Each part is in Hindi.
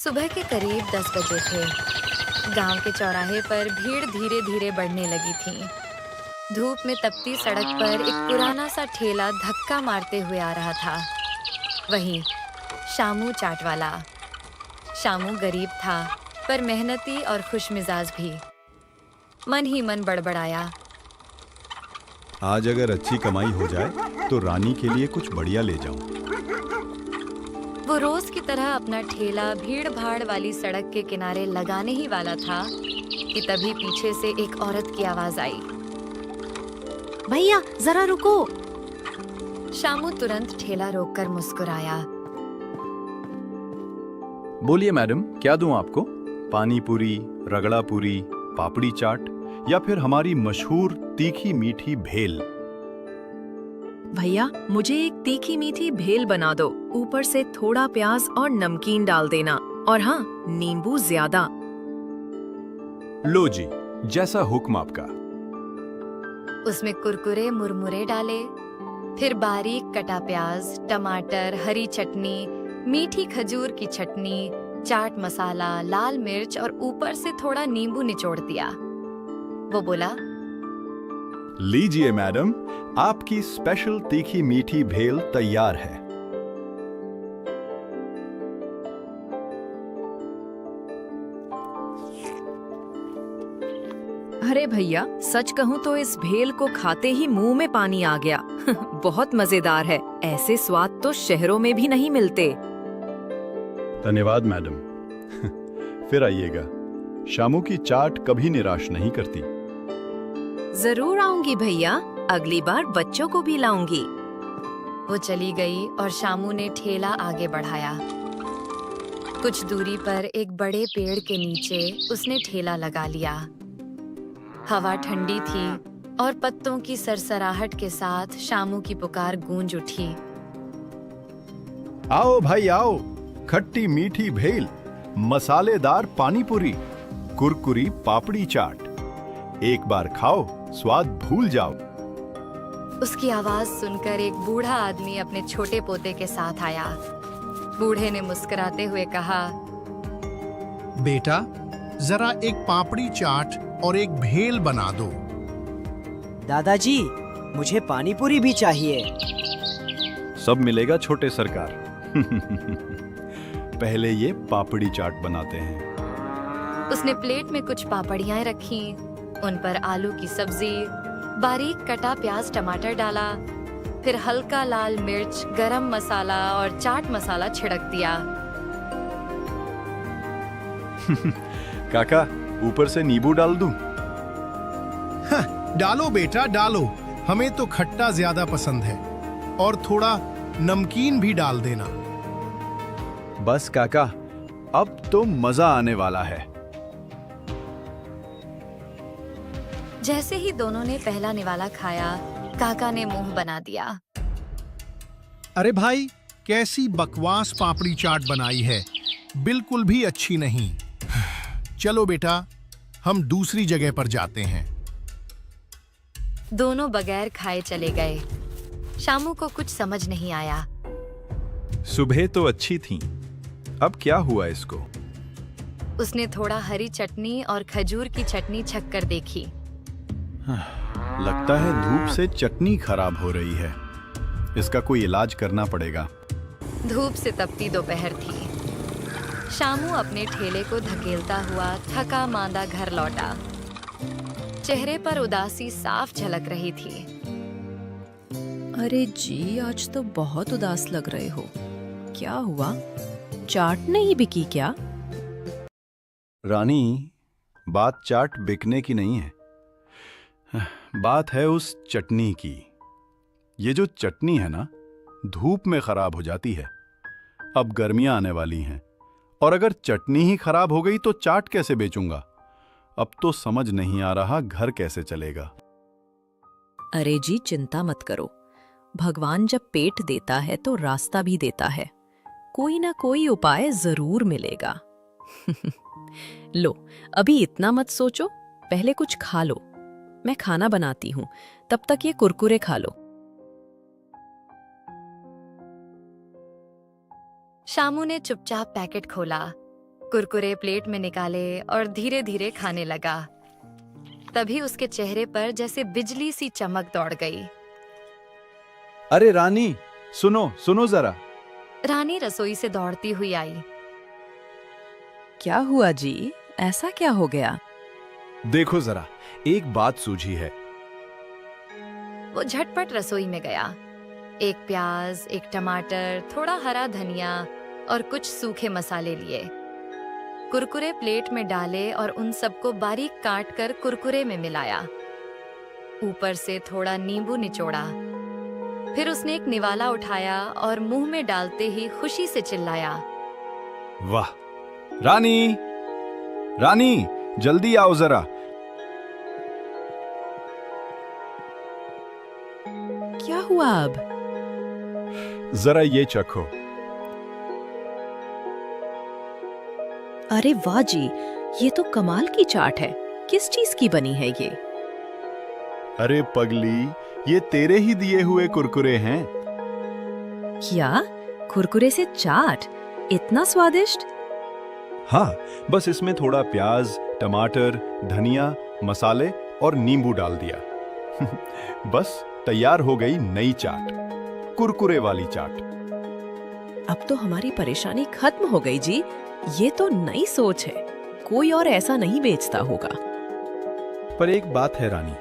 सुबह के करीब 10 बजे थे। गांव के चौराहे पर भीड़ धीरे धीरे बढ़ने लगी थी। धूप में तपती सड़क पर एक पुराना सा ठेला धक्का मारते हुए आ रहा था। वही शामू चाट वाला। शामू गरीब था, पर मेहनती और खुशमिजाज भी। मन ही मन बड़बड़ाया। आज अगर अच्छी कमाई हो जाए तो रानी के लिए कुछ बढ़िया ले जाऊं। वो रोज की तरह अपना ठेला भीड़ भाड़ वाली सड़क के किनारे लगाने ही वाला था कि तभी पीछे से एक औरत की आवाज आई। भैया जरा रुको। शामू तुरंत ठेला रोककर मुस्कुराया। बोलिए मैडम, क्या दूं आपको? पानी पूरी, रगड़ा पूरी, पापड़ी चाट या फिर हमारी मशहूर तीखी मीठी भेल? भैया मुझे एक तीखी मीठी भेल बना दो, ऊपर से थोड़ा प्याज और नमकीन डाल देना, और हाँ, नींबू ज्यादा। लो जी, जैसा हुक्म आपका। उसमें कुरकुरे मुरमुरे डाले, फिर बारीक कटा प्याज, टमाटर, हरी चटनी, मीठी खजूर की चटनी, चाट मसाला, लाल मिर्च और ऊपर से थोड़ा नींबू निचोड़ दिया। वो बोला, लीजिए मैडम, आपकी स्पेशल तीखी मीठी भेल तैयार है। अरे भैया, सच कहूँ तो इस भेल को खाते ही मुंह में पानी आ गया। बहुत मजेदार है। ऐसे स्वाद तो शहरों में भी नहीं मिलते। धन्यवाद मैडम। फिर आइएगा। शामू की चाट कभी निराश नहीं करती। जरूर आऊंगी भैया, अगली बार बच्चों को भी लाऊंगी। वो चली गई और शामू ने ठेला आगे बढ़ाया। कुछ दूरी पर एक बड़े पेड़ के नीचे उसने ठेला लगा लिया। हवा ठंडी थी और पत्तों की सरसराहट के साथ शामू की पुकार गूंज उठी। आओ भाई आओ, खट्टी मीठी भेल, मसालेदार पानी पूरी, कुरकुरी पापड़ी चाट। एक बार खाओ, स्वाद भूल जाओ। उसकी आवाज सुनकर एक बूढ़ा आदमी अपने छोटे पोते के साथ आया। बूढ़े ने मुस्कुराते हुए कहा, बेटा, जरा एक पापड़ी चाट और एक भेल बना दो। दादाजी, मुझे पानी पूरी भी चाहिए। सब मिलेगा छोटे सरकार। पहले ये पापड़ी चाट बनाते हैं। उसने प्लेट में कुछ पापड़ियाँ रखी, उन पर आलू की सब्जी, बारीक कटा प्याज टमाटर डाला, फिर हल्का लाल मिर्च, गरम मसाला और चाट मसाला छिड़क दिया। काका, ऊपर से नींबू डाल दूं? डालो बेटा डालो, हमें तो खट्टा ज्यादा पसंद है, और थोड़ा नमकीन भी डाल देना। बस काका, अब तो मजा आने वाला है। जैसे ही दोनों ने पहला निवाला खाया, काका ने मुंह बना दिया। अरे भाई, कैसी बकवास पापड़ी चाट बनाई है, बिल्कुल भी अच्छी नहीं। चलो बेटा, हम दूसरी जगह पर जाते हैं। दोनों बगैर खाए चले गए। शामू को कुछ समझ नहीं आया। सुबह तो अच्छी थी, अब क्या हुआ इसको? उसने थोड़ा हरी चटनी और खजूर की चटनी छक कर देखी। लगता है धूप से चटनी खराब हो रही है। इसका कोई इलाज करना पड़ेगा। धूप से तपती दोपहर थी। शामू अपने ठेले को धकेलता हुआ थका मांदा घर लौटा। चेहरे पर उदासी साफ झलक रही थी। अरे जी, आज तो बहुत उदास लग रहे हो। क्या हुआ? चाट नहीं बिकी क्या? रानी, बात चाट बिकने की नहीं है, बात है उस चटनी की। ये जो चटनी है ना, धूप में खराब हो जाती है। अब गर्मियां आने वाली हैं, और अगर चटनी ही खराब हो गई तो चाट कैसे बेचूंगा? अब तो समझ नहीं आ रहा घर कैसे चलेगा। अरे जी, चिंता मत करो। भगवान जब पेट देता है तो रास्ता भी देता है। कोई ना कोई उपाय जरूर मिलेगा। लो, अभी इतना मत सोचो, पहले कुछ खा लो। मैं खाना बनाती हूँ, तब तक ये कुरकुरे खा लो। शामू ने चुपचाप पैकेट खोला। कुरकुरे प्लेट में निकाले और धीरे धीरे खाने लगा। तभी उसके चेहरे पर जैसे बिजली सी चमक दौड़ गई। अरे रानी, सुनो सुनो जरा। रानी रसोई से दौड़ती हुई आई। क्या हुआ जी? ऐसा क्या हो गया? देखो जरा, एक बात सूझी है। वो झटपट रसोई में गया। एक प्याज, एक टमाटर, थोड़ा हरा धनिया और कुछ सूखे मसाले लिए। कुरकुरे प्लेट में डाले और उन सबको बारीक काट कर कुरकुरे में मिलाया। ऊपर से थोड़ा नींबू निचोड़ा। फिर उसने एक निवाला उठाया और मुंह में डालते ही खुशी से चिल्लाया, वाह! रानी, रानी, जल्दी आओ जरा। क्या हुआ अब? जरा ये चखो। अरे वाह जी, ये तो कमाल की चाट है। किस चीज की बनी है ये? अरे पगली, ये तेरे ही दिए हुए कुरकुरे हैं। क्या? कुरकुरे से चाट? इतना स्वादिष्ट? हाँ, बस इसमें थोड़ा प्याज, टमाटर, धनिया, मसाले और नींबू डाल दिया। बस तैयार हो गई नई चाट, कुरकुरे वाली चाट। अब तो हमारी परेशानी खत्म हो गई जी। ये तो नई सोच है। कोई और ऐसा नहीं बेचता होगा। पर एक बात है रानी,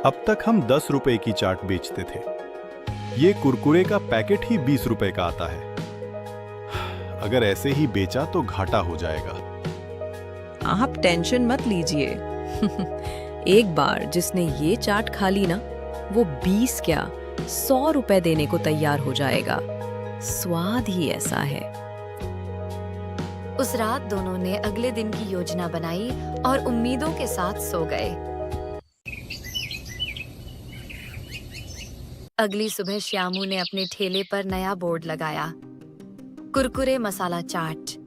अब तक हम 10 रुपए की चाट बेचते थे। ये कुरकुरे का पैकेट ही 20 रुपए का आता है। अगर ऐसे ही बेचा तो घाटा हो जाएगा। आप टेंशन मत लीजिए। एक बार जिसने ये चाट खा ली ना, वो 20 क्या 100 रुपए देने को तैयार हो जाएगा। स्वाद ही ऐसा है। उस रात दोनों ने अगले दिन की योजना बनाई और उम्मीदों के साथ सो गए। अगली सुबह श्यामू ने अपने ठेले पर नया बोर्ड लगाया, कुरकुरे मसाला चाट।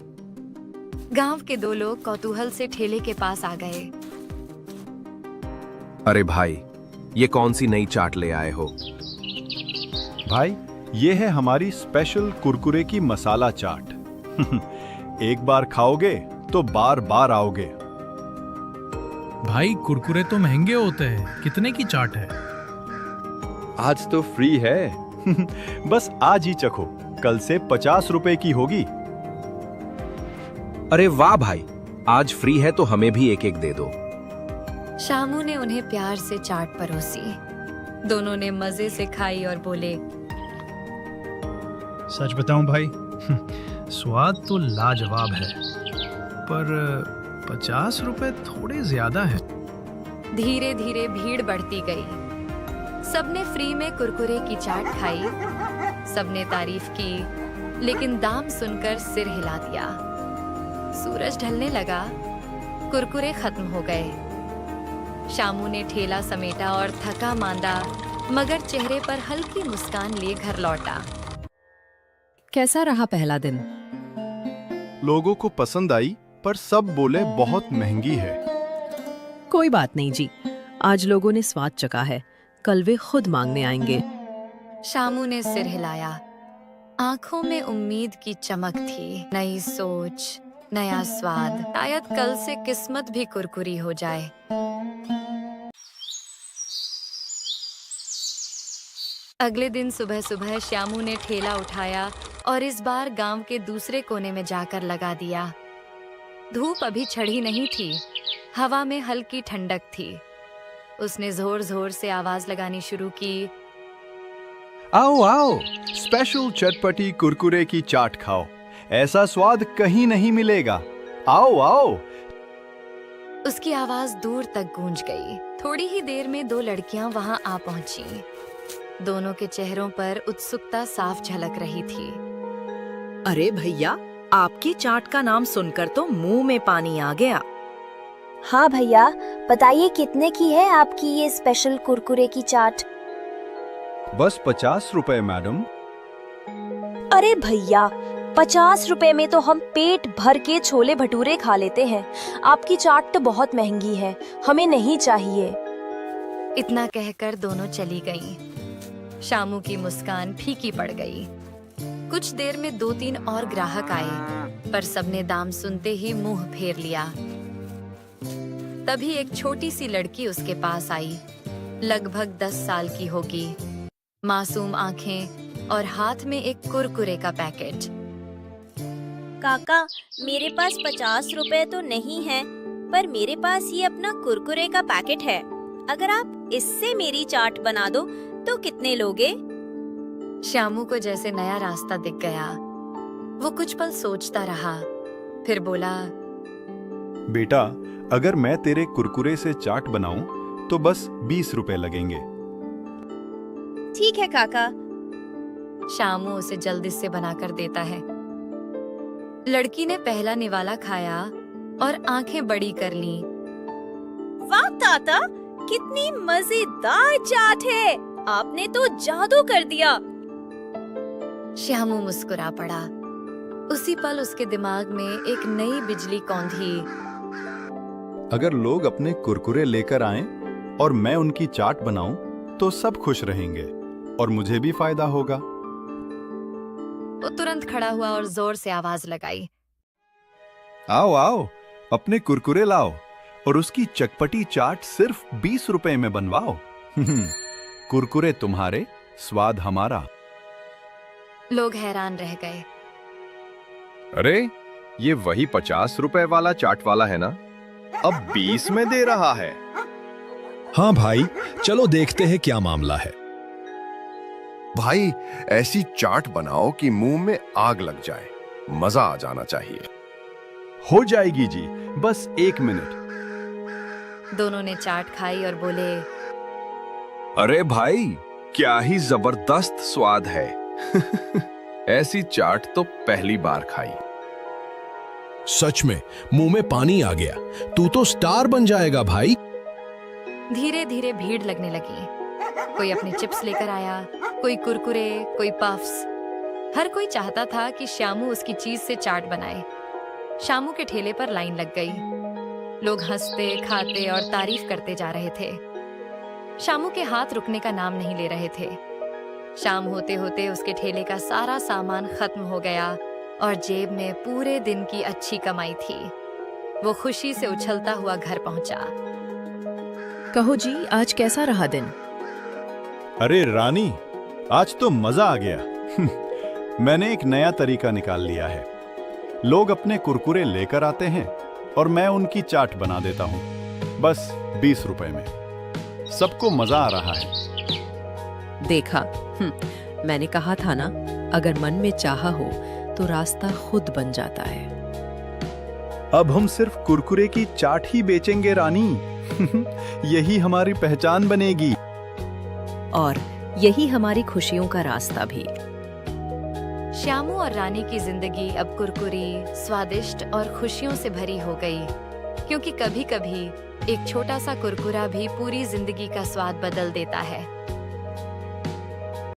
गांव के 2 लोग कौतूहल से ठेले के पास आ गए। अरे भाई, ये कौन सी नई चाट ले आए हो? भाई, ये है हमारी स्पेशल कुरकुरे की मसाला चाट। एक बार खाओगे तो बार बार आओगे। भाई, कुरकुरे तो महंगे होते हैं। कितने की चाट है? आज तो फ्री है। बस आज ही चखो, कल से 50 रुपए की होगी। अरे वाह भाई, आज फ्री है तो हमें भी एक एक दे दो। श्यामू ने उन्हें प्यार से चाट परोसी। दोनों ने मजे से खाई और बोले, सच बताऊं भाई, स्वाद तो लाजवाब है, पर 50 रुपए थोड़े ज्यादा है। धीरे धीरे भीड़ बढ़ती गई। सबने फ्री में कुरकुरे की चाट खाई। सबने तारीफ की, लेकिन दाम सुनकर सिर हिला दिया। सूरज ढलने लगा, कुरकुरे खत्म हो गए। श्यामू ने ठेला समेटा और थका मांदा मगर चेहरे पर हल्की मुस्कान लिए घर लौटा। कैसा रहा पहला दिन? लोगों को पसंद आई, पर सब बोले बहुत महंगी है। कोई बात नहीं जी, आज लोगों ने स्वाद चखा है, कल वे खुद मांगने आएंगे। श्यामू ने सिर हिलाया। आंखों में उम्मीद की चमक थी। नई सोच, नया स्वाद। शायद कल से किस्मत भी कुरकुरी हो जाए। अगले दिन सुबह सुबह श्यामू ने ठेला उठाया और इस बार गांव के दूसरे कोने में जाकर लगा दिया। धूप अभी चढ़ी नहीं थी, हवा में हल्की ठंडक थी। उसने जोर जोर से आवाज लगानी शुरू की, आओ आओ, स्पेशल चटपटी कुरकुरे की चाट खाओ। ऐसा स्वाद कहीं नहीं मिलेगा। आओ आओ। उसकी आवाज दूर तक गूंज गई। थोड़ी ही देर में 2 लड़कियां वहां आ पहुंची। दोनों के चेहरों पर उत्सुकता साफ झलक रही थी। अरे भैया, आपकी चाट का नाम सुनकर तो मुंह में पानी आ गया। हाँ भैया, बताइए कितने की है आपकी ये स्पेशल कुरकुरे की चाट? बस 50 रुपए मैडम। अरे भैया, 50 रुपए में तो हम पेट भर के छोले भटूरे खा लेते हैं। आपकी चाट तो बहुत महंगी है, हमें नहीं चाहिए। इतना कहकर दोनों चली गईं। श्यामू की मुस्कान फीकी पड़ गई। कुछ देर में 2-3 और ग्राहक आए। पर सबने दाम सुनते ही मुंह फेर लिया। तभी एक छोटी सी लड़की उसके पास आई। लगभग 10 साल की होगी, मासूम आंखें और हाथ में एक कुरकुरे का पैकेट। काका, मेरे पास 50 रुपए तो नहीं है, पर मेरे पास ये अपना कुरकुरे का पैकेट है। अगर आप इससे मेरी चाट बना दो तो कितने लोगे? श्यामू को जैसे नया रास्ता दिख गया। वो कुछ पल सोचता रहा, फिर बोला, बेटा, अगर मैं तेरे कुरकुरे से चाट बनाऊं तो बस 20 रुपए लगेंगे। ठीक है काका। श्यामू उसे जल्दी से बनाकर देता है। लड़की ने पहला निवाला खाया और आंखें बड़ी कर ली। वाह ताता, कितनी मजेदार चाट है! आपने तो जादू कर दिया। श्यामू मुस्कुरा पड़ा। उसी पल उसके दिमाग में एक नई बिजली कौंधी। अगर लोग अपने कुरकुरे लेकर आएं और मैं उनकी चाट बनाऊं तो सब खुश रहेंगे और मुझे भी फायदा होगा। वो तुरंत खड़ा हुआ और जोर से आवाज लगाई, आओ आओ, अपने कुरकुरे लाओ और उसकी चटपटी चाट सिर्फ 20 रुपए में बनवाओ। कुरकुरे तुम्हारे, स्वाद हमारा। लोग हैरान रह गए। अरे, ये वही 50 रुपए वाला चाट वाला है ना? अब 20 में दे रहा है। हाँ भाई, चलो देखते हैं क्या मामला है। भाई, ऐसी चाट बनाओ कि मुंह में आग लग जाए। मजा आ जाना चाहिए। हो जाएगी जी, बस 1 मिनट। दोनों ने चाट खाई और बोले, अरे भाई, क्या ही जबरदस्त स्वाद है। ऐसी चाट तो पहली बार खाई। सच में मुंह में पानी आ गया। तू तो स्टार बन जाएगा भाई। धीरे धीरे भीड़ लगने लगी। कोई अपने चिप्स लेकर आया, कोई कुरकुरे, कोई पफ्स। हर कोई चाहता था कि श्यामू उसकी चीज से चाट बनाए। श्यामू के ठेले पर लाइन लग गई। लोग हंसते, खाते और तारीफ करते जा रहे थे। श्यामू के हाथ रुकने का नाम नहीं ले रहे थे। शाम होते होते उसके ठेले का सारा सामान खत्म हो गया और जेब में पूरे दिन की अच्छी कमाई थी। वो खुशी से उछलता हुआ घर पहुंचा। कहो जी, आज कैसा रहा दिन? अरे रानी, आज तो मजा आ गया। मैंने एक नया तरीका निकाल लिया है। लोग अपने कुरकुरे लेकर आते हैं और मैं उनकी चाट बना देता हूँ, बस 20 रुपए में। सबको मजा आ रहा है। देखा, मैंने कहा था ना, अगर मन में चाहा हो तो रास्ता खुद बन जाता है। अब हम सिर्फ कुरकुरे की चाट ही बेचेंगे रानी। यही हमारी पहचान बनेगी। और यही हमारी खुशियों का रास्ता भी। श्यामू और रानी की जिंदगी अब कुरकुरी, स्वादिष्ट और खुशियों से भरी हो गई, क्योंकि कभी-कभी एक छोटा सा कुरकुरा भी पूरी जिंदगी का स्वाद बदल देता है।